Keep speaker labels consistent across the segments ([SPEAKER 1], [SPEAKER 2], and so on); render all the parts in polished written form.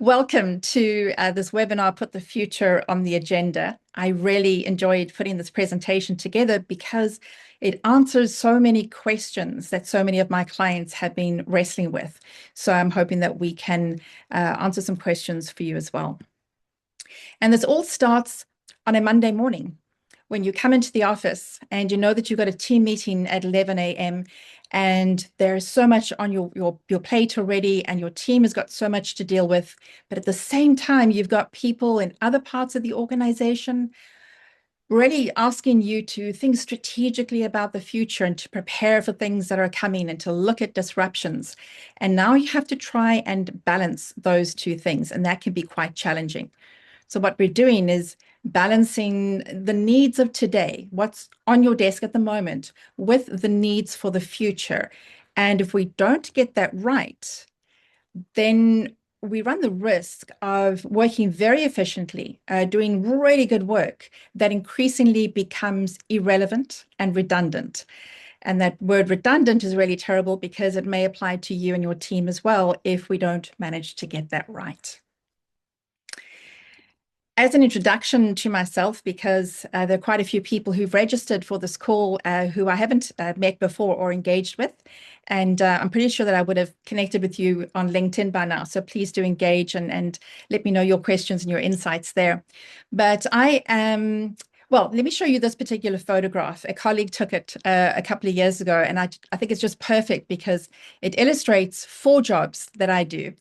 [SPEAKER 1] Welcome to this webinar, Put the Future on the Agenda. I really enjoyed putting this presentation together because it answers so many questions that so many of my clients have been wrestling with. So I'm hoping that we can answer some questions for you as well. And this all starts on a Monday morning when you come into the office and you know that you've got a team meeting at 11 a.m. and there's so much on your plate already and your team has got so much to deal with. But at the same time, you've got people in other parts of the organization really asking you to think strategically about the future and to prepare for things that are coming and to look at disruptions. And now you have to try and balance those two things, and that can be quite challenging. So what we're doing is balancing the needs of today, what's on your desk at the moment, with the needs for the future. And if we don't get that right, then we run the risk of working very efficiently, doing really good work that increasingly becomes irrelevant and redundant. And that word redundant is really terrible because it may apply to you and your team as well if we don't manage to get that right. As an introduction to myself, because there are quite a few people who've registered for this call who I haven't met before or engaged with. And I'm pretty sure that I would have connected with you on LinkedIn by now. So please do engage and let me know your questions and your insights there. But I am, well, let me show you this particular photograph. A colleague took it a couple of years ago, and I think it's just perfect because it illustrates 4 jobs that I do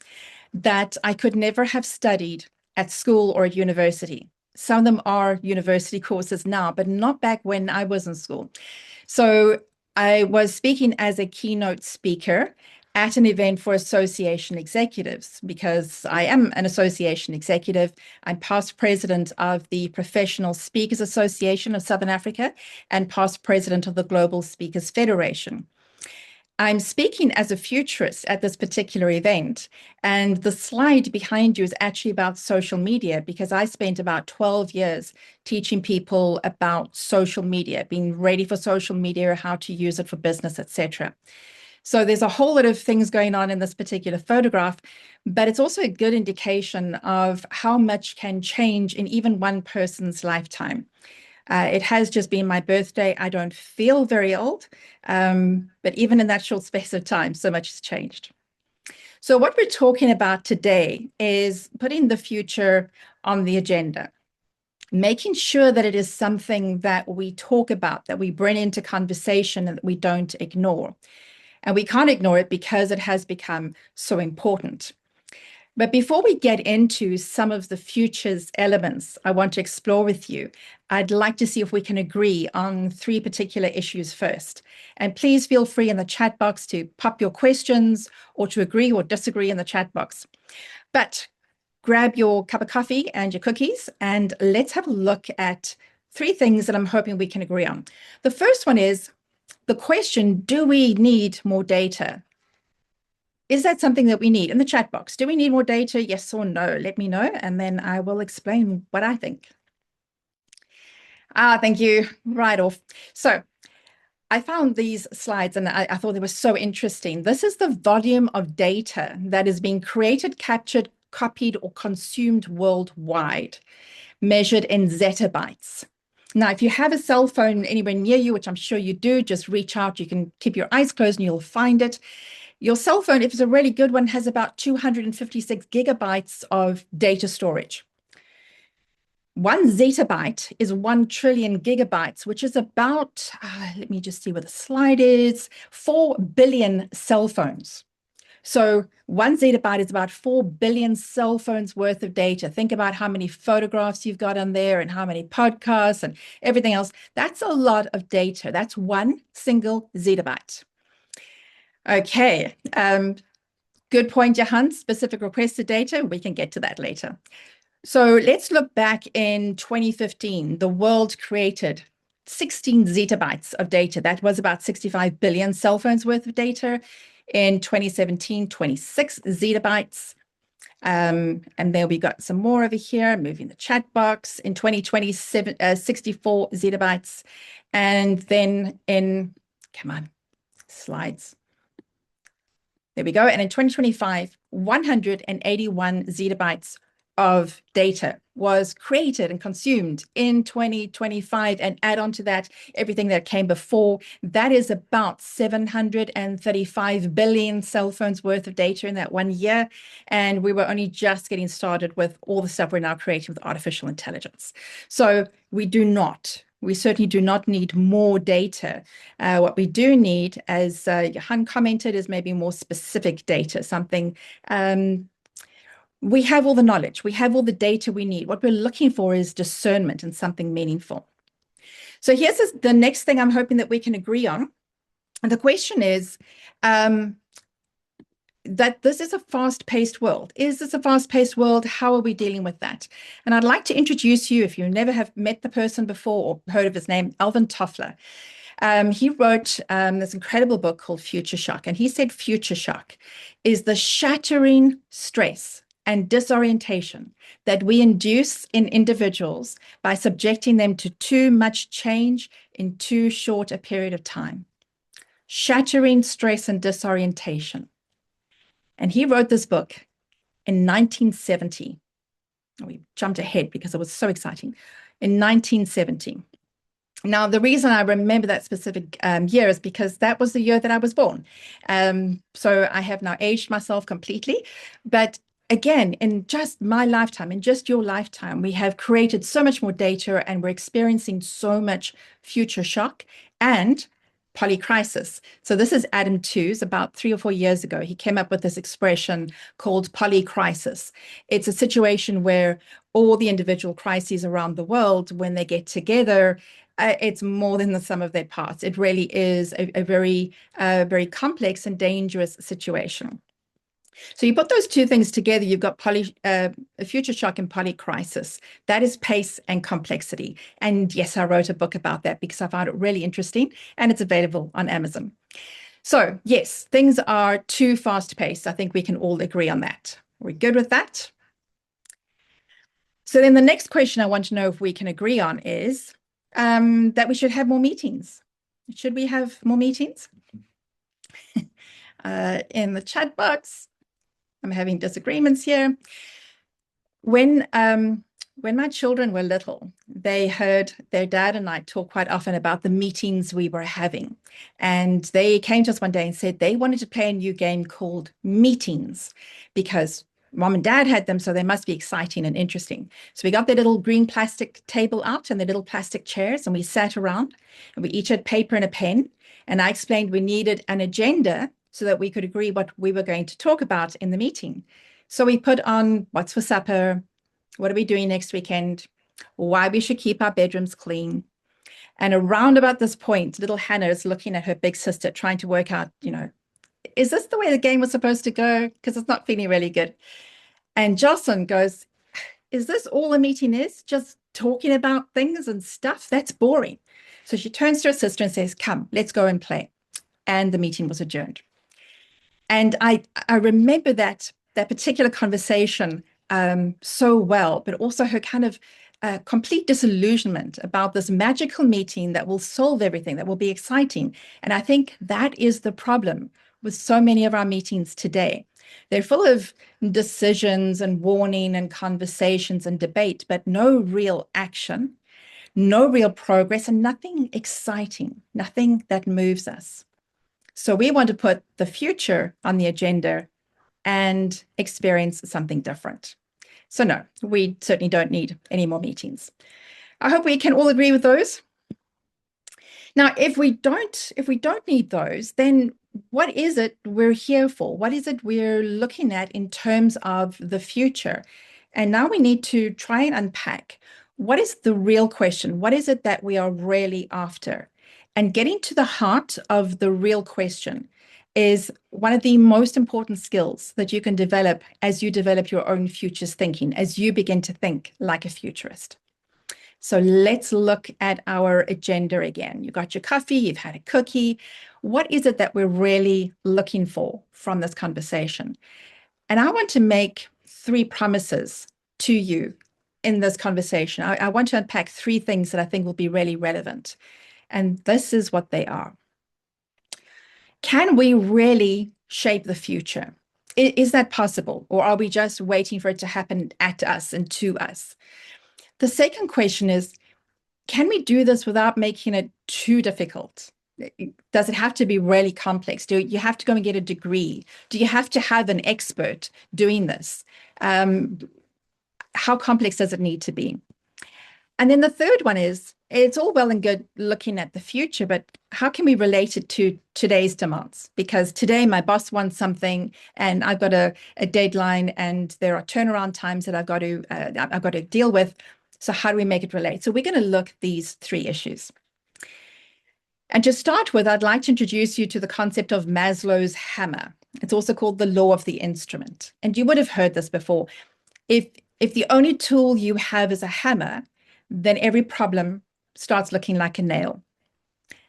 [SPEAKER 1] that I could never have studied at school or at university. Some of them are university courses now, but not back when I was in school. So I was speaking as a keynote speaker at an event for association executives because I am an association executive. I'm past president of the Professional Speakers Association of Southern Africa and past president of the Global Speakers Federation. I'm speaking as a futurist at this particular event, and the slide behind you is actually about social media because I spent about 12 years teaching people about social media, being ready for social media, how to use it for business, etc. So there's a whole lot of things going on in this particular photograph, but it's also a good indication of how much can change in even one person's lifetime. It has just been my birthday. I don't feel very old, but even in that short space of time, so much has changed. So what we're talking about today is putting the future on the agenda, making sure that it is something that we talk about, that we bring into conversation and that we don't ignore. And we can't ignore it because it has become so important. But before we get into some of the future's elements I want to explore with you, I'd like to see if we can agree on 3 particular issues first. And please feel free in the chat box to pop your questions or to agree or disagree in the chat box. But grab your cup of coffee and your cookies and let's have a look at 3 things that I'm hoping we can agree on. The first one is the question, do we need more data? Is that something that we need? In the chat box, do we need more data? Yes or no? Let me know, and then I will explain what I think. Thank you. Right off. So I found these slides and I thought they were so interesting. This is the volume of data that is being created, captured, copied, or consumed worldwide, measured in zettabytes. Now, if you have a cell phone anywhere near you, which I'm sure you do, just reach out. You can keep your eyes closed and you'll find it. Your cell phone, if it's a really good one, has about 256 gigabytes of data storage. 1 zettabyte is 1 trillion gigabytes, which is about, let me just see where the slide is, 4 billion cell phones. So 1 zettabyte is about 4 billion cell phones worth of data. Think about how many photographs you've got on there and how many podcasts and everything else. That's a lot of data. That's 1 single zettabyte. Okay, good point, Johan. Specific requested data, we can get to that later. So let's look back in 2015. The world created 16 zettabytes of data. That was about 65 billion cell phones worth of data. In 2017, 26 zettabytes. And then we got some more over here, moving the chat box. In 2020, 64 zettabytes. And then in, come on, slides. There we go. And in 2025, 181 zettabytes of data was created and consumed in 2025, and add on to that everything that came before. That is about 735 billion cell phones worth of data in that 1 year. And we were only just getting started with all the stuff we're now creating with artificial intelligence. So we certainly do not need more data. What we do need, as Johan commented, is maybe more specific data, something we have all the knowledge, we have all the data we need. What we're looking for is discernment and something meaningful. So here's the next thing I'm hoping that we can agree on. And the question is that this is a fast-paced world. Is this a fast-paced world? How are we dealing with that? And I'd like to introduce you, if you never have met the person before or heard of his name, Alvin Toffler. He wrote this incredible book called Future Shock. And he said future shock is the shattering stress and disorientation that we induce in individuals by subjecting them to too much change in too short a period of time. Shattering stress and disorientation. And he wrote this book in 1970. We jumped ahead because it was so exciting. In 1970. Now, the reason I remember that specific year is because that was the year that I was born. So I have now aged myself completely. But again, in just my lifetime, in just your lifetime, we have created so much more data, and we're experiencing so much future shock and polycrisis. So this is Adam Tooze. About 3 or 4 years ago, he came up with this expression called polycrisis. It's a situation where all the individual crises around the world, when they get together, it's more than the sum of their parts. It really is a very complex and dangerous situation. So you put those two things together, you've got future shock and polycrisis. That is pace and complexity. And yes, I wrote a book about that because I found it really interesting, and it's available on Amazon. So yes, things are too fast-paced. I think we can all agree on that. Are we good with that? So then the next question I want to know if we can agree on is that we should have more meetings. Should we have more meetings? In the chat box, I'm having disagreements here. When my children were little, they heard their dad and I talk quite often about the meetings we were having. And they came to us one day and said they wanted to play a new game called Meetings because Mom and Dad had them, so they must be exciting and interesting. So we got their little green plastic table out and their little plastic chairs, and we sat around, and we each had paper and a pen. And I explained we needed an agenda so that we could agree what we were going to talk about in the meeting. So we put on what's for supper, what are we doing next weekend, why we should keep our bedrooms clean. And around about this point, little Hannah is looking at her big sister, trying to work out, is this the way the game was supposed to go? Because it's not feeling really good. And Jocelyn goes, is this all a meeting is? Just talking about things and stuff? That's boring. So she turns to her sister and says, come, let's go and play. And the meeting was adjourned. And I remember that particular conversation so well, but also her kind of complete disillusionment about this magical meeting that will solve everything, that will be exciting. And I think that is the problem with so many of our meetings today. They're full of decisions and warning and conversations and debate, but no real action, no real progress, and nothing exciting, nothing that moves us. So we want to put the future on the agenda and experience something different. So no, we certainly don't need any more meetings. I hope we can all agree with those. Now, if we don't need those, then what is it we're here for? What is it we're looking at in terms of the future? And now we need to try and unpack what is the real question? What is it that we are really after? And getting to the heart of the real question is one of the most important skills that you can develop as you develop your own futures thinking, as you begin to think like a futurist. So let's look at our agenda again. You got your coffee, you've had a cookie. What is it that we're really looking for from this conversation? And I want to make 3 promises to you in this conversation. I want to unpack 3 things that I think will be really relevant. And this is what they are. Can we really shape the future? Is that possible? Or are we just waiting for it to happen at us and to us? The second question is, can we do this without making it too difficult? Does it have to be really complex? Do you have to go and get a degree? Do you have to have an expert doing this? How complex does it need to be? And then the third one is, it's all well and good looking at the future, but how can we relate it to today's demands? Because today my boss wants something and I've got a deadline and there are turnaround times that I've got to deal with. So how do we make it relate? So we're going to look at these three issues. And to start with, I'd like to introduce you to the concept of Maslow's hammer. It's also called the law of the instrument. And you would have heard this before. If the only tool you have is a hammer, then every problem starts looking like a nail.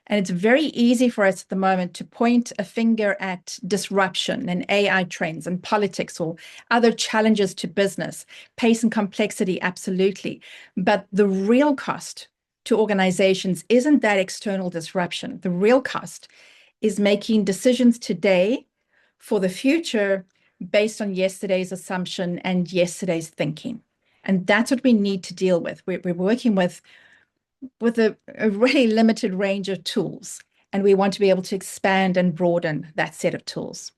[SPEAKER 1] And it's very easy for us at the moment to point a finger at disruption and AI trends and politics or other challenges to business, pace and complexity, absolutely. But the real cost to organizations isn't that external disruption. The real cost is making decisions today for the future based on yesterday's assumption and yesterday's thinking. And that's what we need to deal with. We're working with a really limited range of tools, and we want to be able to expand and broaden that set of tools.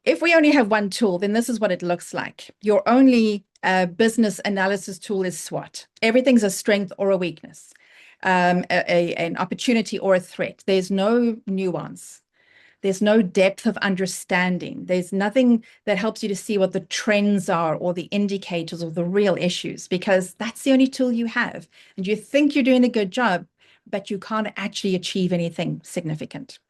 [SPEAKER 1] If we only have one tool, then this is what it looks like. Your only business analysis tool is SWOT. Everything's a strength or a weakness, an opportunity or a threat. There's no nuance. There's no depth of understanding. There's nothing that helps you to see what the trends are or the indicators or the real issues, because that's the only tool you have. And you think you're doing a good job, but you can't actually achieve anything significant.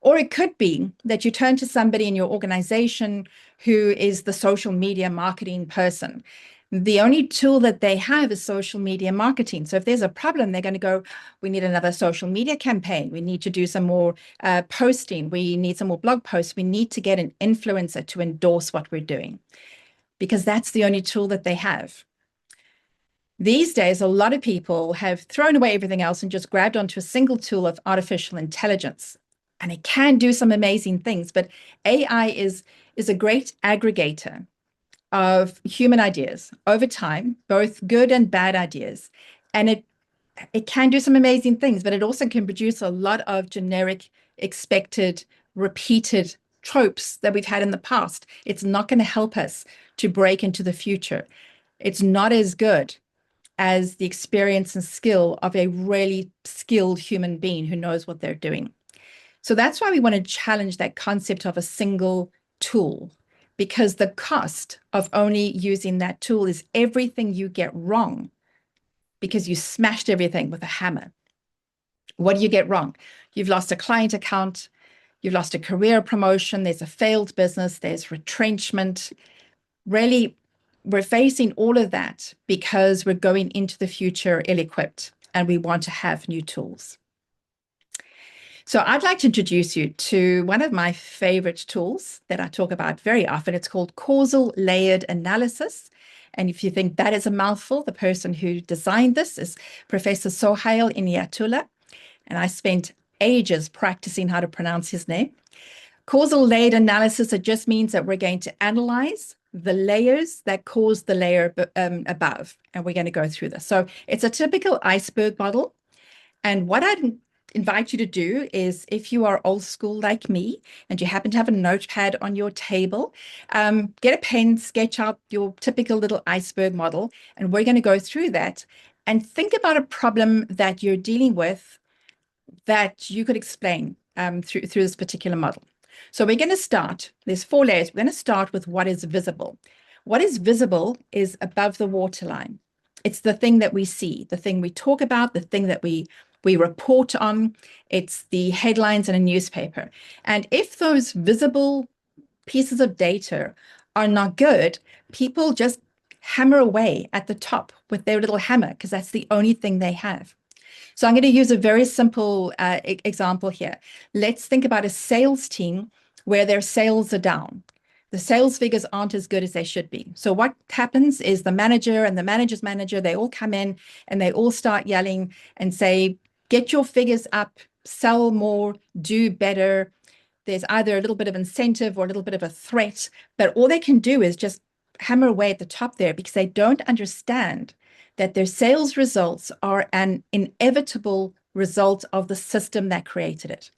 [SPEAKER 1] Or it could be that you turn to somebody in your organization who is the social media marketing person. The only tool that they have is social media marketing. So if there's a problem, they're going to go, we need another social media campaign. We need to do some more posting. We need some more blog posts. We need to get an influencer to endorse what we're doing, because that's the only tool that they have. These days, a lot of people have thrown away everything else and just grabbed onto a single tool of artificial intelligence. And it can do some amazing things, but AI is a great aggregator of human ideas over time, both good and bad ideas. And it can do some amazing things, but it also can produce a lot of generic, expected, repeated tropes that we've had in the past. It's not going to help us to break into the future. It's not as good as the experience and skill of a really skilled human being who knows what they're doing. So that's why we want to challenge that concept of a single tool, because the cost of only using that tool is everything you get wrong because you smashed everything with a hammer. What do you get wrong? You've lost a client account, you've lost a career promotion, there's a failed business, there's retrenchment. Really, we're facing all of that because we're going into the future ill-equipped and we want to have new tools. So I'd like to introduce you to one of my favorite tools that I talk about very often. It's called Causal Layered Analysis. And if you think that is a mouthful, the person who designed this is Professor Sohail Inayatullah. And I spent ages practicing how to pronounce his name. Causal Layered Analysis, it just means that we're going to analyze the layers that cause the layer above. And we're going to go through this. So it's a typical iceberg model. And what I'd invite you to do is, if you are old school like me and you happen to have a notepad on your table, get a pen, sketch out your typical little iceberg model, and we're going to go through that and think about a problem that you're dealing with that you could explain through this particular model. So we're going to start, there's 4 layers. We're going to start with what is visible. What is visible is above the waterline. It's the thing that we see, the thing we talk about, the thing that we report on. It's the headlines in a newspaper. And if those visible pieces of data are not good, people just hammer away at the top with their little hammer because that's the only thing they have. So I'm going to use a very simple example here. Let's think about a sales team where their sales are down. The sales figures aren't as good as they should be. So what happens is the manager and the manager's manager, they all come in and they all start yelling and say, get your figures up, sell more, do better. there's either a little bit of incentive or a little bit of a threat, but all they can do is just hammer away at the top there because they don't understand that their sales results are an inevitable result of the system that created it.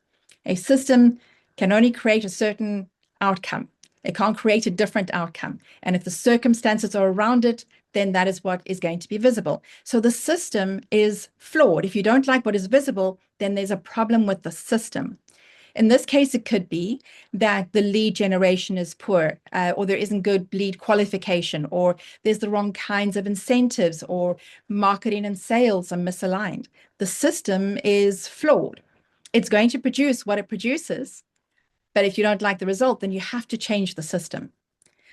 [SPEAKER 1] A system can only create a certain outcome. It can't create a different outcome. And if the circumstances are around it, then that is what is going to be visible. So the system is flawed. If you don't like what is visible, then there's a problem with the system. In this case, it could be that the lead generation is poor, or there isn't good lead qualification, or there's the wrong kinds of incentives, or marketing and sales are misaligned. The system is flawed. It's going to produce what it produces, but if you don't like the result, then you have to change the system.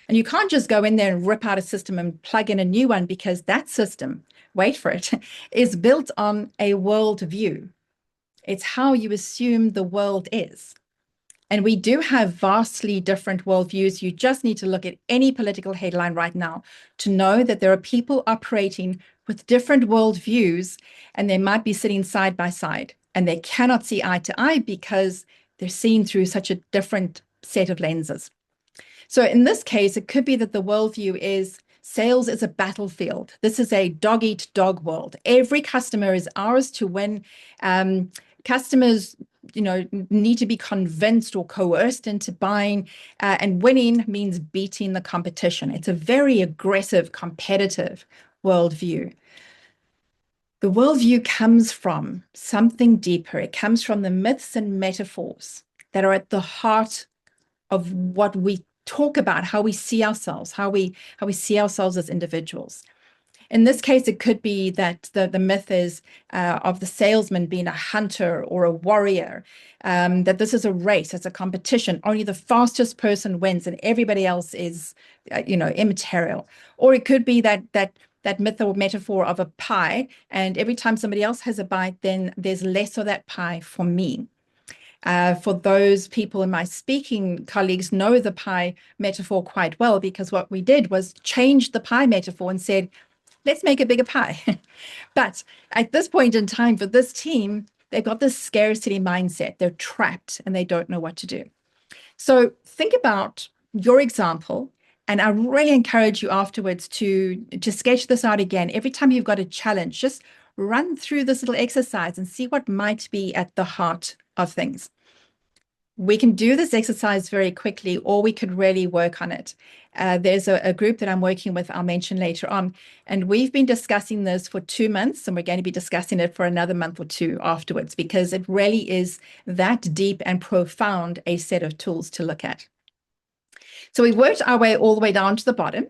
[SPEAKER 1] And you can't just go in there and rip out a system and plug in a new one, because that system, wait for it, is built on a worldview. It's how you assume the world is. And we do have vastly different worldviews. You just need to look at any political headline right now to know that there are people operating with different worldviews, and they might be sitting side by side, and they cannot see eye to eye because they're seen through such a different set of lenses. So in this case, it could be that the worldview is sales is a battlefield. This is a dog-eat-dog world. Every customer is ours to win. Customers, need to be convinced or coerced into buying, and winning means beating the competition. It's a very aggressive, competitive worldview. The worldview comes from something deeper. It comes from the myths and metaphors that are at the heart of what we talk about, how we see ourselves, how we see ourselves as individuals. In this case, it could be that the myth is of the salesman being a hunter or a warrior, that this is a race, it's a competition. Only the fastest person wins and everybody else is, immaterial. Or it could be that myth or metaphor of a pie, and every time somebody else has a bite, then there's less of that pie for me. For those people in my speaking colleagues know the pie metaphor quite well, because what we did was change the pie metaphor and said, let's make a bigger pie. But at this point in time, for this team, they've got this scarcity mindset. They're trapped and they don't know what to do. So think about your example, and I really encourage you afterwards to sketch this out again. Every time you've got a challenge, just run through this little exercise and see what might be at the heart of things. We can do this exercise very quickly, or we could really work on it. There's a group that I'm working with, I'll mention later on, and we've been discussing this for 2 months, and we're going to be discussing it for another month or two afterwards, because it really is that deep and profound a set of tools to look at. So we've worked our way all the way down to the bottom,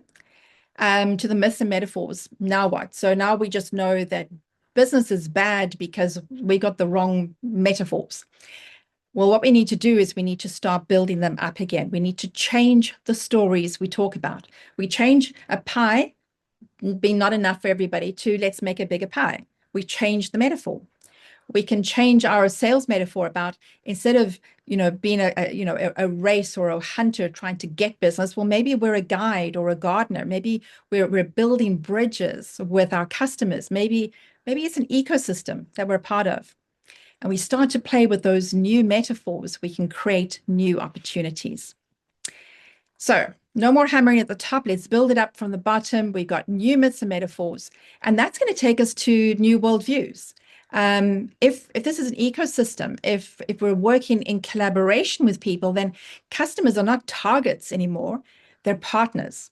[SPEAKER 1] to the myths and metaphors. Now what? So now we just know that business is bad because we got the wrong metaphors. Well, what we need to do is we need to start building them up again. We need to change the stories we talk about. We change a pie being not enough for everybody to let's make a bigger pie. We change the metaphor. We can change our sales metaphor about, instead of being a race or a hunter trying to get business, well, maybe we're a guide or a gardener. Maybe we're building bridges with our customers. Maybe it's an ecosystem that we're a part of. And we start to play with those new metaphors, we can create new opportunities. So no more hammering at the top. Let's build it up from the bottom. We've got new myths and metaphors, and that's going to take us to new worldviews. If this is an ecosystem, if we're working in collaboration with people, then customers are not targets anymore. They're partners.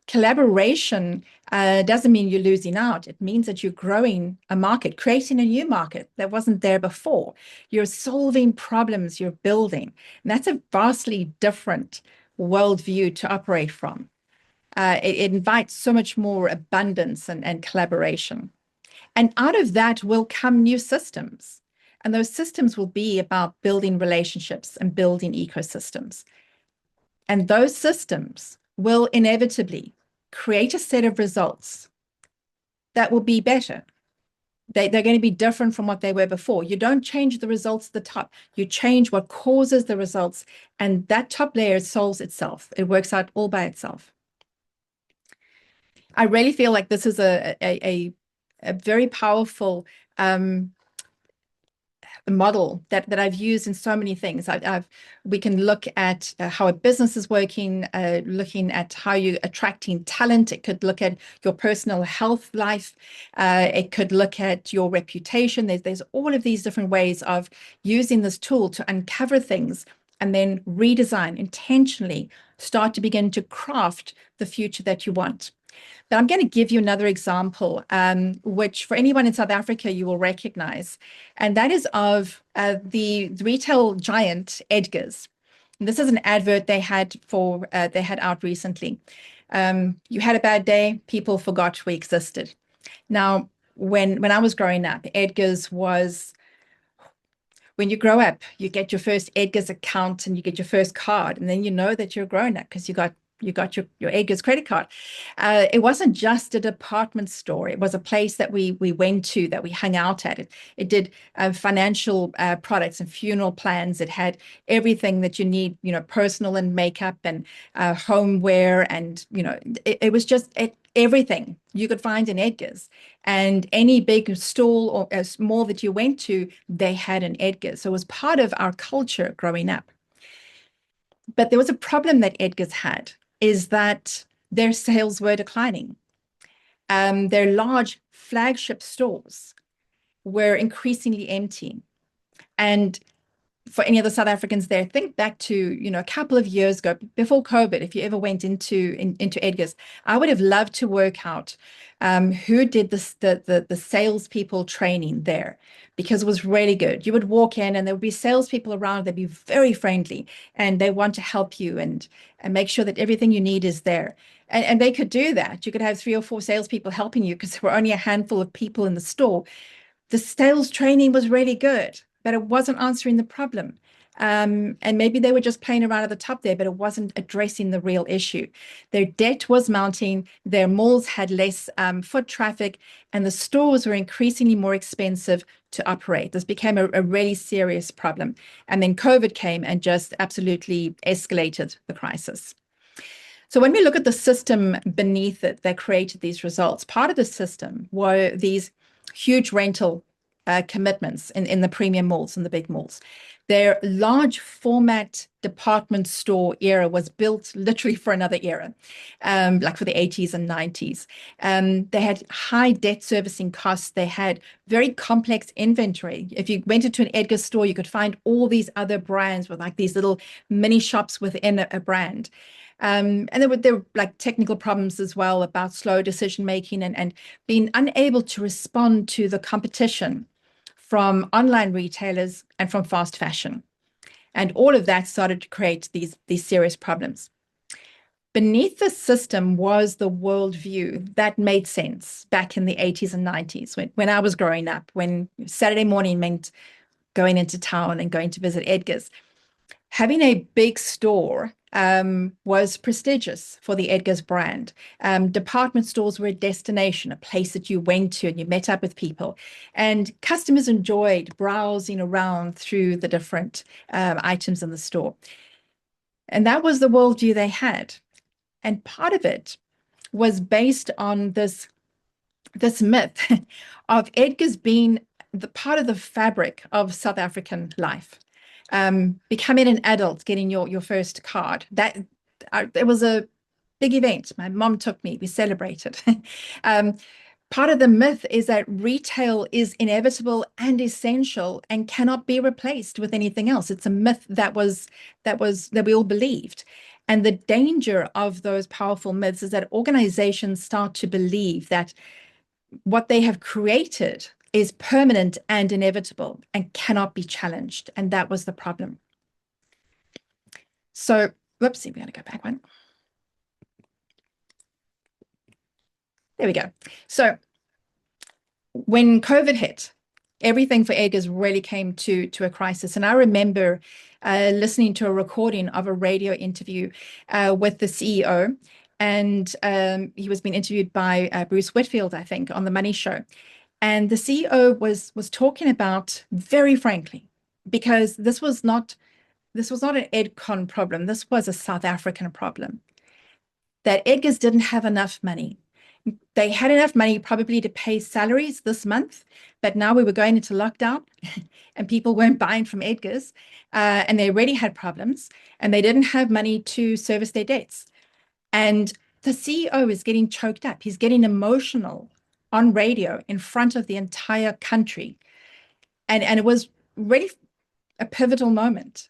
[SPEAKER 1] Collaboration doesn't mean you're losing out. It means that you're growing a market, creating a new market that wasn't there before. You're solving problems, you're building. And that's a vastly different worldview to operate from. It invites so much more abundance and collaboration. And out of that will come new systems. And those systems will be about building relationships and building ecosystems. And those systems will inevitably create a set of results that will be better. They're going to be different from what they were before. You don't change the results at the top. You change what causes the results, and that top layer solves itself. It works out all by itself. I really feel like this is a very powerful model that I've used in so many things. We can look at how a business is working, looking at how you're attracting talent. It could look at your personal health life. It could look at your reputation. There's all of these different ways of using this tool to uncover things and then redesign, intentionally start to begin to craft the future that you want. But I'm going to give you another example, which for anyone in South Africa, you will recognize. And that is of the retail giant Edgars. And this is an advert they had out recently. You had a bad day, people forgot we existed. Now, when I was growing up, Edgars was, when you grow up, you get your first Edgars account and you get your first card, and then you know that you're a grown up because you got your Edgars credit card. It wasn't just a department store. It was a place that we went to, that we hung out at. It did financial products and funeral plans. It had everything that you need, personal and makeup and homeware. And, it was just everything you could find in Edgars. And any big stall or a mall that you went to, they had an Edgars. So it was part of our culture growing up. But there was a problem that Edgars had, is that their sales were declining. Their large flagship stores were increasingly empty. And for any of the South Africans there, think back to, a couple of years ago, before COVID, if you ever went into Edgars, I would have loved to work out who did the salespeople training there, because it was really good. You would walk in and there would be salespeople around. They'd be very friendly and they want to help you and make sure that everything you need is there. And they could do that. You could have 3 or 4 salespeople helping you because there were only a handful of people in the store. The sales training was really good, but it wasn't answering the problem. And maybe they were just playing around at the top there, but it wasn't addressing the real issue. Their debt was mounting, their malls had less foot traffic, and the stores were increasingly more expensive to operate. This became a really serious problem. And then COVID came and just absolutely escalated the crisis. So when we look at the system beneath it that created these results, part of the system were these huge rental commitments in the premium malls and the big malls. Their large format department store era was built literally for another era, like for the 80s and 90s. They had high debt servicing costs. They had very complex inventory. If you went into an Edgars store, you could find all these other brands with like these little mini shops within a brand. And there were like technical problems as well about slow decision making and being unable to respond to the competition from online retailers and from fast fashion. And all of that started to create these serious problems. Beneath the system was the worldview that made sense back in the 80s and 90s when I was growing up, when Saturday morning meant going into town and going to visit Edgars. Having a big store was prestigious for the Edgars brand. Department stores were a destination, a place that you went to and you met up with people. And customers enjoyed browsing around through the different items in the store. And that was the worldview they had. And part of it was based on this myth of Edgars being the part of the fabric of South African life. Becoming an adult, getting your first card. It was a big event. My mom took me, we celebrated. Part of the myth is that retail is inevitable and essential and cannot be replaced with anything else. It's a myth that we all believed. And the danger of those powerful myths is that organizations start to believe that what they have created is permanent and inevitable and cannot be challenged. And that was the problem. So, whoopsie, we got to go back one. There we go. So when COVID hit, everything for Edgars really came to a crisis. And I remember listening to a recording of a radio interview with the CEO. And he was being interviewed by Bruce Whitfield, I think, on The Money Show. And the CEO was talking about, very frankly, because this was not an EdCon problem. This was a South African problem, that Edgars didn't have enough money. They had enough money probably to pay salaries this month, but now we were going into lockdown and people weren't buying from Edgars, and they already had problems, and they didn't have money to service their debts. And the CEO is getting choked up. He's getting emotional on radio in front of the entire country. And it was really a pivotal moment.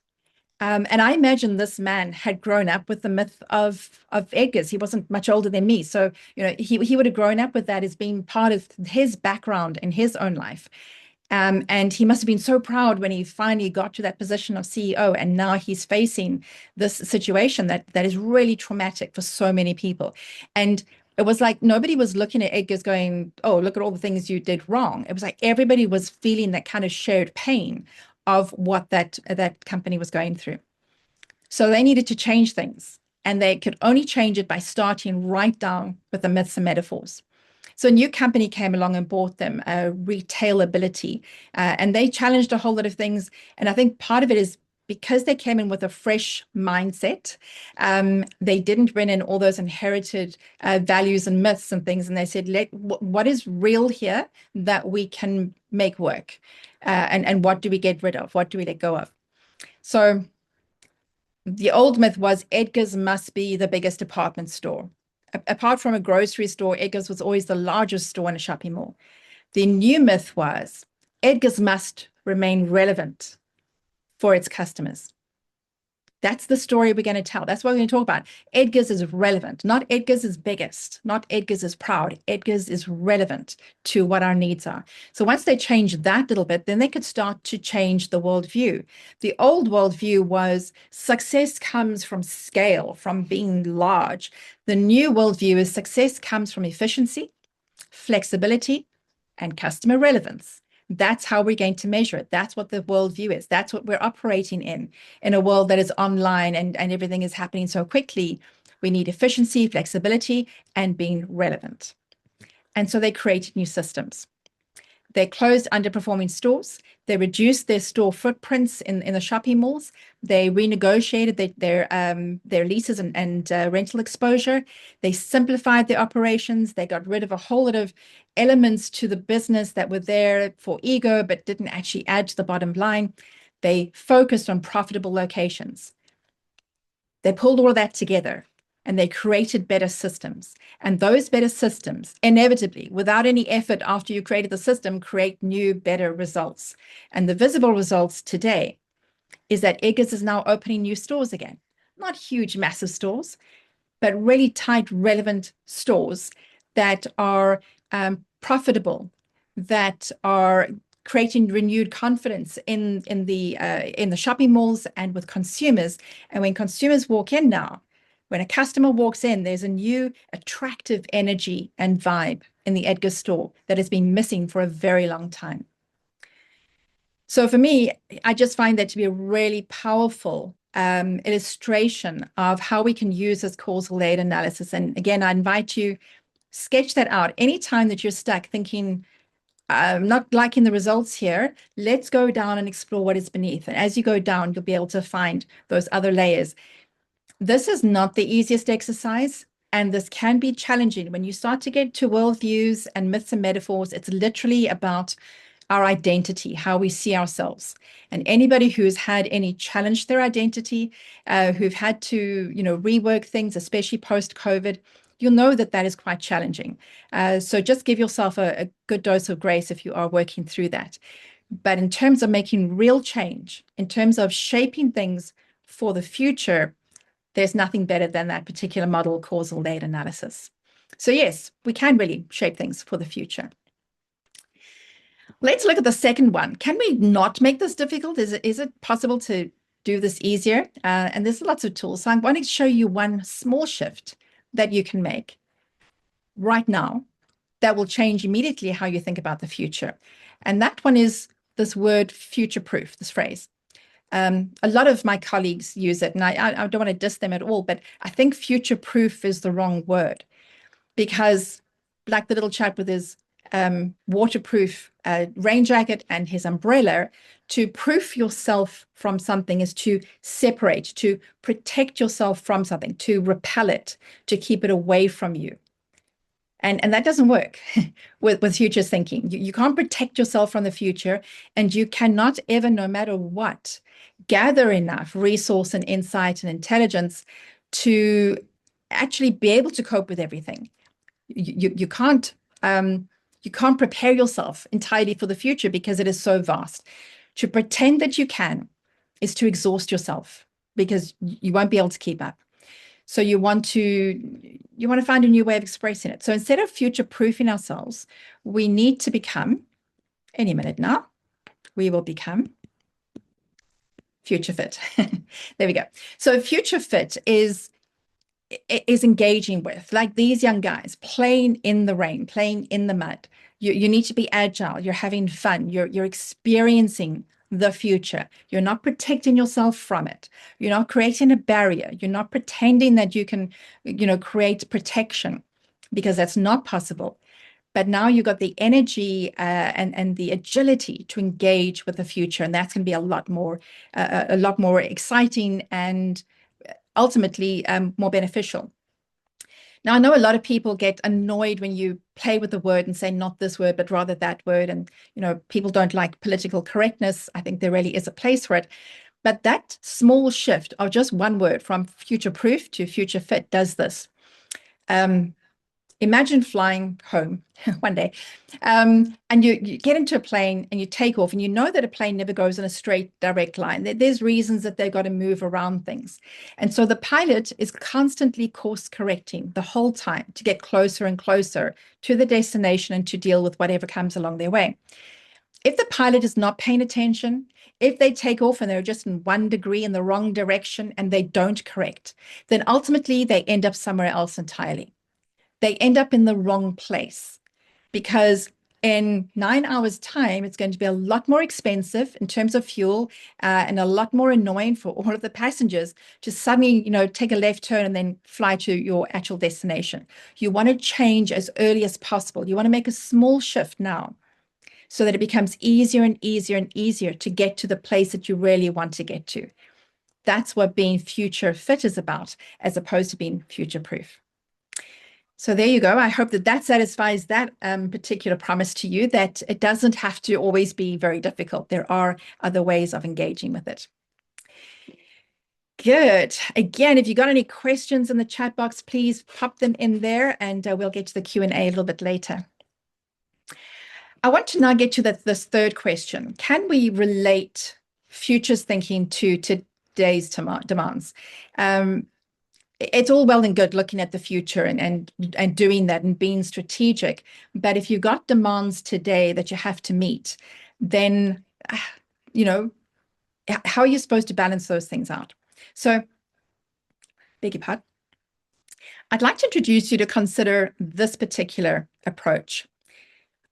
[SPEAKER 1] And I imagine this man had grown up with the myth of Edgars. He wasn't much older than me. So, he would have grown up with that as being part of his background in his own life. And he must have been so proud when he finally got to that position of CEO. And now he's facing this situation that is really traumatic for so many people. And it was like nobody was looking at Edgars going, oh, look at all the things you did wrong. It was like everybody was feeling that kind of shared pain of what that company was going through. So they needed to change things, and they could only change it by starting right down with the myths and metaphors. So a new company came along and bought them, Retailability, and they challenged a whole lot of things. And I think part of it is because they came in with a fresh mindset. They didn't bring in all those inherited values and myths and things. And they said, what is real here that we can make work? And what do we get rid of? What do we let go of? So the old myth was Edgars must be the biggest department store. Apart from a grocery store, Edgars was always the largest store in a shopping mall. The new myth was Edgars must remain relevant for its customers. That's the story we're going to tell. That's what we're going to talk about. Edgars is relevant, not Edgars is biggest, not Edgars is proud. Edgars is relevant to what our needs are. So once they change that little bit, then they could start to change the worldview. The old worldview was success comes from scale, from being large. The new worldview is success comes from efficiency, flexibility, and customer relevance. That's how we're going to measure it. That's what the worldview is. That's what we're operating in a world that is online and everything is happening so quickly. We need efficiency, flexibility, and being relevant. And so they created new systems. They closed underperforming stores. They reduced their store footprints in the shopping malls. They renegotiated their leases and rental exposure. They simplified their operations. They got rid of a whole lot of elements to the business that were there for ego, but didn't actually add to the bottom line. They focused on profitable locations. They pulled all of that together, and they created better systems. And those better systems, inevitably, without any effort after you created the system, create new, better results. And the visible results today is that Edgars is now opening new stores again. Not huge, massive stores, but really tight, relevant stores that are profitable, that are creating renewed confidence in the shopping malls and with consumers. And when consumers walk in now, when a customer walks in, there's a new attractive energy and vibe in the Edgars store that has been missing for a very long time. So for me, I just find that to be a really powerful illustration of how we can use this causal layered analysis. And again, I invite you, sketch that out. Anytime that you're stuck thinking, I'm not liking the results here, let's go down and explore what is beneath. And as you go down, you'll be able to find those other layers. This is not the easiest exercise, and this can be challenging. When you start to get to worldviews and myths and metaphors, it's literally about our identity, how we see ourselves. And anybody who's had any challenge their identity, who've had to, rework things, especially post-COVID, you'll know that that is quite challenging. So just give yourself a good dose of grace if you are working through that. But in terms of making real change, in terms of shaping things for the future, there's nothing better than that particular model, causal layered analysis. So yes, we can really shape things for the future. Let's look at the second one. Can we not make this difficult? Is it possible to do this easier? And there's lots of tools. So I'm going to show you one small shift that you can make right now that will change immediately how you think about the future. And that one is this word future-proof, this phrase. A lot of my colleagues use it, and I don't want to diss them at all, but I think future-proof is the wrong word, because like the little chap with his waterproof rain jacket and his umbrella, to proof yourself from something is to separate, to protect yourself from something, to repel it, to keep it away from you. And that doesn't work with futures thinking. You can't protect yourself from the future, and you cannot ever, no matter what, gather enough resource and insight and intelligence to actually be able to cope with everything. You can't prepare yourself entirely for the future because it is so vast. To pretend that you can is to exhaust yourself because you won't be able to keep up. So you want to find a new way of expressing it. So instead of future-proofing ourselves, we need to become, any minute now, we will become future fit. There we go. So future fit is engaging with, like these young guys, playing in the rain, playing in the mud. You need to be agile. You're having fun. You're experiencing the future. You're not protecting yourself from it. You're not creating a barrier. You're not pretending that you can, create protection, because that's not possible. But now you've got the energy and the agility to engage with the future, and that's going to be a lot more exciting and ultimately more beneficial. Now, I know a lot of people get annoyed when you play with the word and say not this word, but rather that word. And, people don't like political correctness. I think there really is a place for it. But that small shift of just one word from future-proof to future-fit does this. Imagine flying home one day, and you get into a plane and you take off, and you know that a plane never goes in a straight, direct line. There's reasons that they've got to move around things. And so the pilot is constantly course correcting the whole time to get closer and closer to the destination and to deal with whatever comes along their way. If the pilot is not paying attention, if they take off and they're just in 1 degree in the wrong direction and they don't correct, then ultimately they end up somewhere else entirely. They end up in the wrong place, because in 9 hours' time, it's going to be a lot more expensive in terms of fuel and a lot more annoying for all of the passengers to suddenly, take a left turn and then fly to your actual destination. You want to change as early as possible. You want to make a small shift now so that it becomes easier and easier and easier to get to the place that you really want to get to. That's what being future fit is about, as opposed to being future proof. So there you go. I hope that satisfies that particular promise to you, that it doesn't have to always be very difficult. There are other ways of engaging with it. Good. Again, if you got any questions in the chat box, please pop them in there, and we'll get to the Q&A a little bit later. I want to now get to this third question. Can we relate futures thinking to today's demands? It's all well and good looking at the future and doing that and being strategic. But if you've got demands today that you have to meet, then, how are you supposed to balance those things out? So, beg your pardon. I'd like to introduce you to consider this particular approach.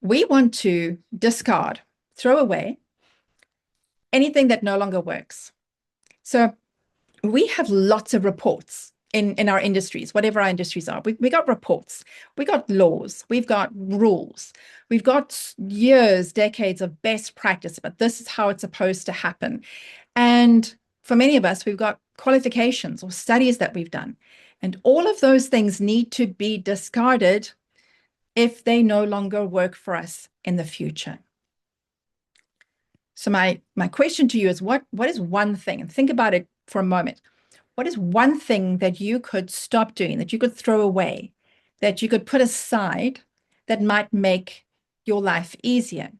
[SPEAKER 1] We want to discard, throw away anything that no longer works. So we have lots of reports in our industries, whatever our industries are. We got reports, we got laws, we've got rules, we've got years, decades of best practice, but this is how it's supposed to happen. And for many of us, we've got qualifications or studies that we've done. And all of those things need to be discarded if they no longer work for us in the future. So my question to you is, what is one thing, and think about it for a moment, what is one thing that you could stop doing, that you could throw away, that you could put aside, that might make your life easier?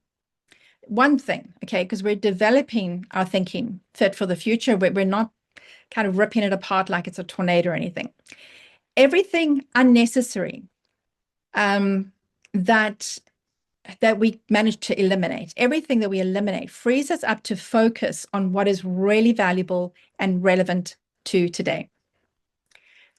[SPEAKER 1] One thing, okay, because we're developing our thinking fit for the future. We're not kind of ripping it apart like it's a tornado or anything. Everything unnecessary that we manage to eliminate, everything that we eliminate frees us up to focus on what is really valuable and relevant to today.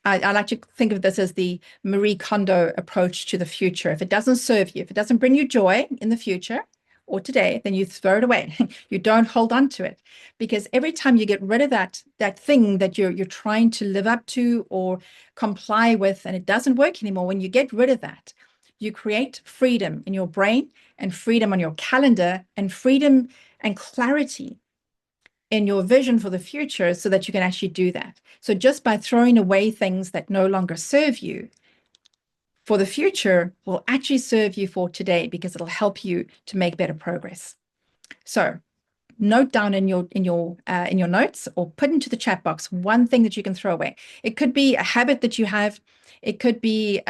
[SPEAKER 1] I like to think of this as the Marie Kondo approach to the future. If it doesn't serve you, if it doesn't bring you joy in the future or today, then you throw it away. You don't hold on to it, because every time you get rid of that thing that you're trying to live up to or comply with, and it doesn't work anymore, when you get rid of that, you create freedom in your brain and freedom on your calendar and freedom and clarity in your vision for the future, so that you can actually do that. So just by throwing away things that no longer serve you, for the future will actually serve you for today, because it'll help you to make better progress. So note down in your notes, or put into the chat box one thing that you can throw away. It could be a habit that you have. It could be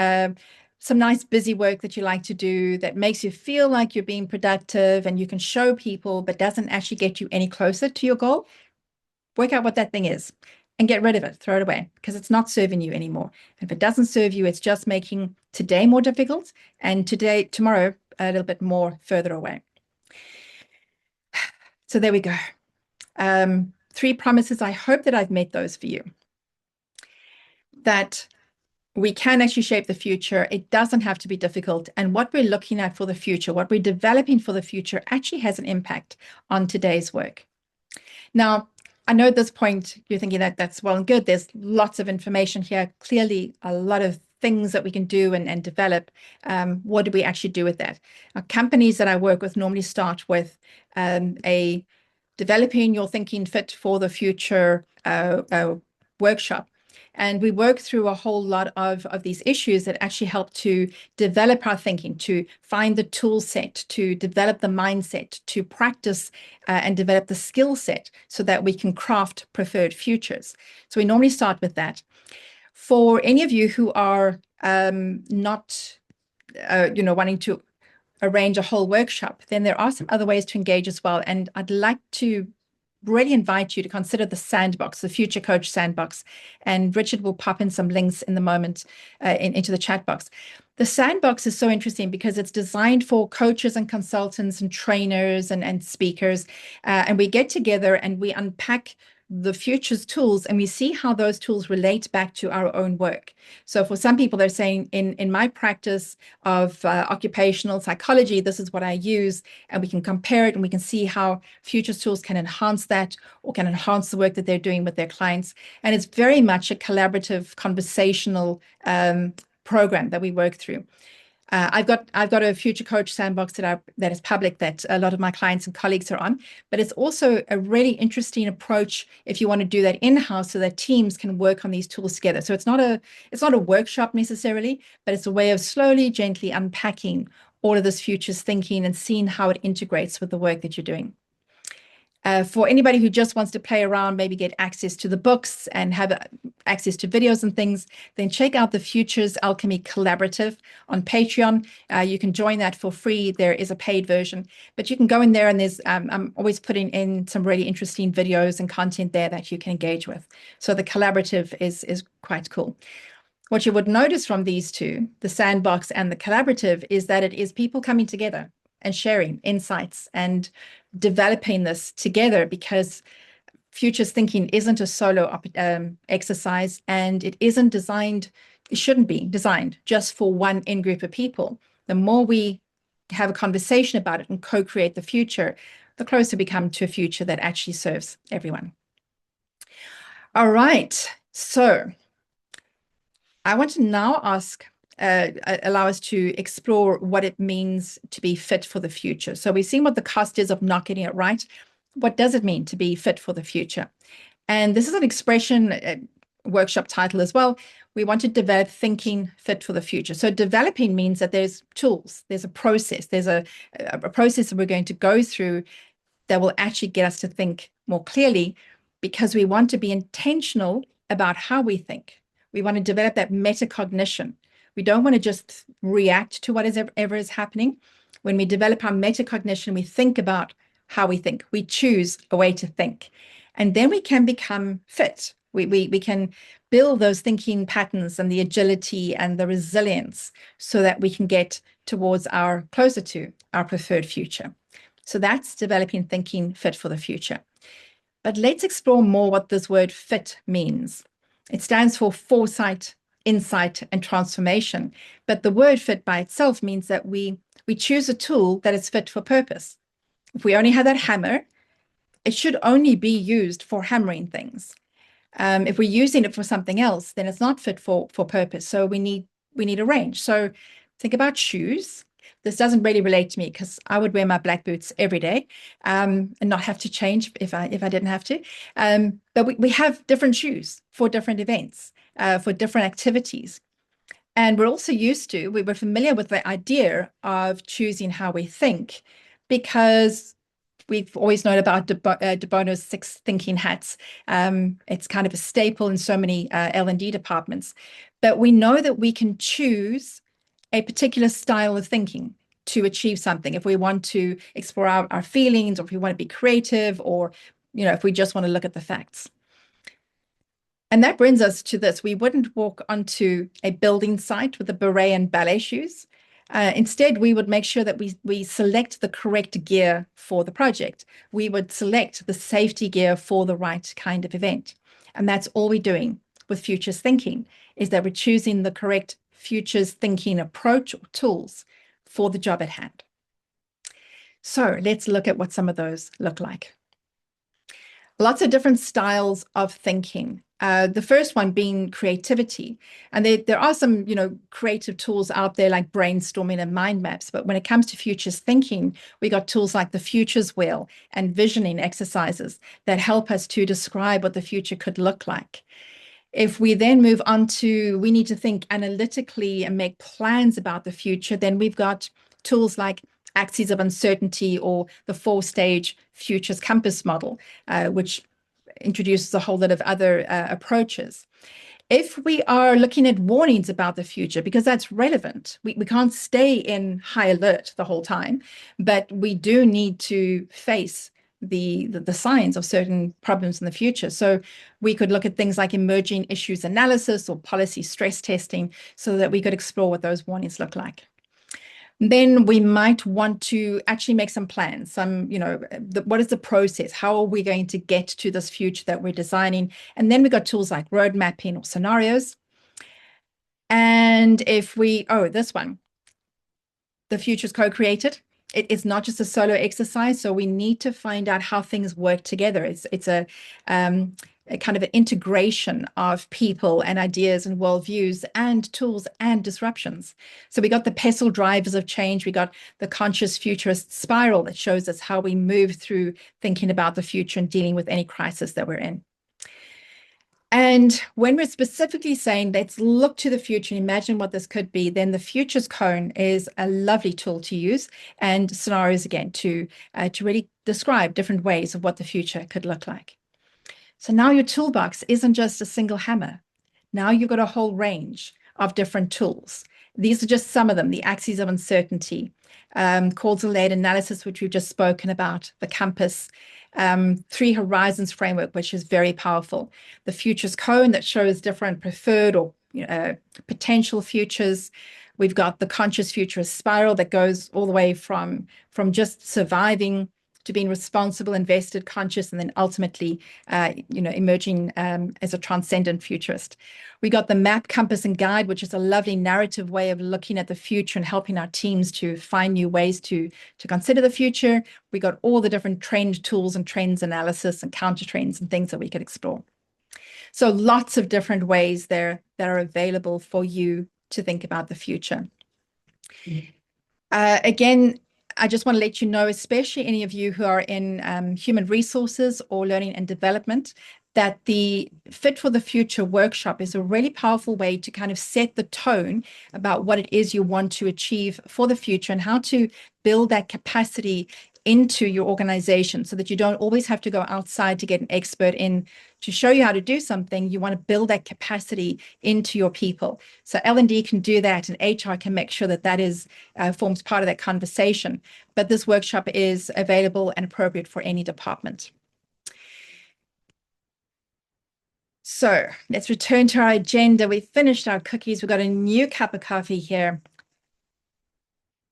[SPEAKER 1] some nice busy work that you like to do that makes you feel like you're being productive and you can show people, but doesn't actually get you any closer to your goal. Work out what that thing is and get rid of it. Throw it away, because it's not serving you anymore. And if it doesn't serve you, it's just making today more difficult and tomorrow a little bit more further away. So there we go. 3 promises. I hope that I've met those for you. That we can actually shape the future. It doesn't have to be difficult. And what we're looking at for the future, what we're developing for the future, actually has an impact on today's work. Now, I know at this point you're thinking that that's well and good. There's lots of information here. Clearly, a lot of things that we can do and develop. What do we actually do with that? Companies that I work with normally start with a developing your thinking fit for the future workshop. And we work through a whole lot of these issues that actually help to develop our thinking, to find the tool set, to develop the mindset, to practice and develop the skill set so that we can craft preferred futures. So we normally start with that. For any of you who are not, wanting to arrange a whole workshop, then there are some other ways to engage as well. And I'd like to really invite you to consider the Sandbox, the Future Coach Sandbox. And Richard will pop in some links in the moment into the chat box. The Sandbox is so interesting because it's designed for coaches and consultants and trainers and speakers. And we get together and we unpack the future's tools, and we see how those tools relate back to our own work. So for some people, they're saying, in my practice of occupational psychology, this is what I use, and we can compare it and we can see how future's tools can enhance that or can enhance the work that they're doing with their clients. And it's very much a collaborative, conversational program that we work through. I've got a Future Coach Sandbox that is public, that a lot of my clients and colleagues are on, but it's also a really interesting approach if you want to do that in-house so that teams can work on these tools together. So it's not a workshop necessarily, but it's a way of slowly, gently unpacking all of this futures thinking and seeing how it integrates with the work that you're doing. For anybody who just wants to play around, maybe get access to the books and have access to videos and things, then check out the Futures Alchemy Collaborative on Patreon. You can join that for free. There is a paid version, but you can go in there and there's I'm always putting in some really interesting videos and content there that you can engage with. So the collaborative is quite cool. What you would notice from these two, the Sandbox and the collaborative, is that it is people coming together and sharing insights and developing this together, because futures thinking isn't a solo exercise, and it shouldn't be designed just for one in-group of people. The more we have a conversation about it and co-create the future, the closer we come to a future that actually serves everyone. All right, so I want to now allow us to explore what it means to be fit for the future. So we've seen what the cost is of not getting it right. What does it mean to be fit for the future? And this is an expression, workshop title as well. We want to develop thinking fit for the future. So developing means that there's tools, there's a process, there's a process that we're going to go through that will actually get us to think more clearly, because we want to be intentional about how we think. We want to develop that metacognition. We don't want to just react to whatever is happening. When we develop our metacognition, we think about how we think. We choose a way to think. And then we can become fit. We can build those thinking patterns and the agility and the resilience so that we can get closer to our preferred future. So that's developing thinking fit for the future. But let's explore more what this word fit means. It stands for foresight, insight, and transformation. But the word fit by itself means that we choose a tool that is fit for purpose. If we only have that hammer, it should only be used for hammering things. If we're using it for something else, then it's not fit for purpose. So we need a range. So think about shoes. This doesn't really relate to me because I would wear my black boots every day and not have to change if I didn't have to. But we have different shoes for different events, for different activities. And we're also we were familiar with the idea of choosing how we think, because we've always known about De Bono's 6 thinking hats. It's kind of a staple in so many L&D departments. But we know that we can choose a particular style of thinking to achieve something. If we want to explore our feelings, or if we want to be creative, or if we just want to look at the facts. And that brings us to this. We wouldn't walk onto a building site with a beret and ballet shoes. Instead, we would make sure that we select the correct gear for the project. We would select the safety gear for the right kind of event. And that's all we're doing with futures thinking, is that we're choosing the correct futures thinking approach or tools for the job at hand. So let's look at what some of those look like. Lots of different styles of thinking. The first one being creativity. And there are some, creative tools out there like brainstorming and mind maps. But when it comes to futures thinking, we got tools like the futures wheel and visioning exercises that help us to describe what the future could look like. If we then move on to, we need to think analytically and make plans about the future, then we've got tools like axes of uncertainty, or the 4-stage futures compass model, which introduces a whole lot of other approaches. If we are looking at warnings about the future, because that's relevant, we can't stay in high alert the whole time, but we do need to face the signs of certain problems in the future. So we could look at things like emerging issues analysis or policy stress testing, so that we could explore what those warnings look like. Then we might want to actually make some plans. What is the process? How are we going to get to this future that we're designing? And then we've got tools like road mapping or scenarios. And if this one, the future's co-created. It is not just a solo exercise, so we need to find out how things work together. It's a kind of an integration of people and ideas and worldviews and tools and disruptions. So we got the pestle drivers of change. We got the conscious futurist spiral that shows us how we move through thinking about the future and dealing with any crisis that we're in. And when we're specifically saying, let's look to the future and imagine what this could be, then the futures cone is a lovely tool to use, and scenarios again to really describe different ways of what the future could look like. So now your toolbox isn't just a single hammer. Now you've got a whole range of different tools. These are just some of them: the axes of uncertainty, causal layered analysis, which we've just spoken about, the compass, 3 horizons framework, which is very powerful, the futures cone that shows different preferred or potential futures. We've got the conscious futurist spiral that goes all the way from just surviving to being responsible, invested, conscious, and then ultimately, emerging as a transcendent futurist. We got the map, compass, and guide, which is a lovely narrative way of looking at the future and helping our teams to find new ways to consider the future. We got all the different trend tools and trends analysis and counter trends and things that we could explore. So lots of different ways there that are available for you to think about the future. Again, I just want to let you know, especially any of you who are in human resources or learning and development, that the Fit for the Future workshop is a really powerful way to kind of set the tone about what it is you want to achieve for the future and how to build that capacity into your organization, so that you don't always have to go outside to get an expert in to show you how to do something. You want to build that capacity into your people. So L&D can do that, and HR can make sure that that is forms part of that conversation. But this workshop is available and appropriate for any department. So let's return to our agenda. We've finished our cookies. We've got a new cup of coffee here.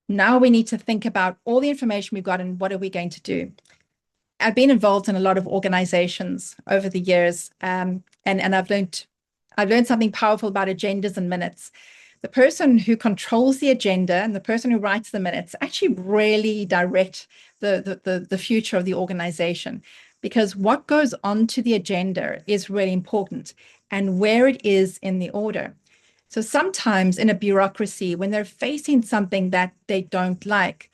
[SPEAKER 1] Now we need to think about all the information we've got and what are we going to do. I've been involved in a lot of organizations over the years, and I've learned something powerful about agendas and minutes. The person who controls the agenda and the person who writes the minutes actually really direct the future of the organization, because what goes onto the agenda is really important, and where it is in the order. So sometimes in a bureaucracy, when they're facing something that they don't like,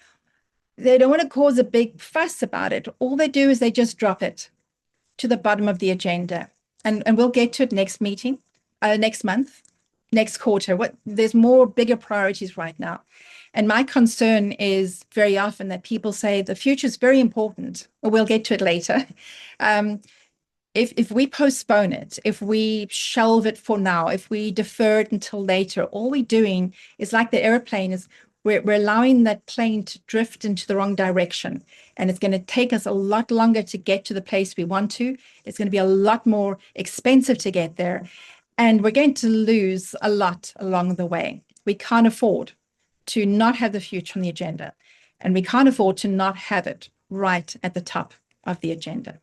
[SPEAKER 1] they don't want to cause a big fuss about it. All they do is they just drop it to the bottom of the agenda. And we'll get to it next month. next quarter. There's more bigger priorities right now. And my concern is very often that people say the future is very important, or we'll get to it later. If we postpone it, if we shelve it for now, if we defer it until later, all we're doing is like the airplane is we're allowing that plane to drift into the wrong direction. And it's going to take us a lot longer to get to the place we want to. It's going to be a lot more expensive to get there. And we're going to lose a lot along the way. We can't afford to not have the future on the agenda. And we can't afford to not have it right at the top of the agenda.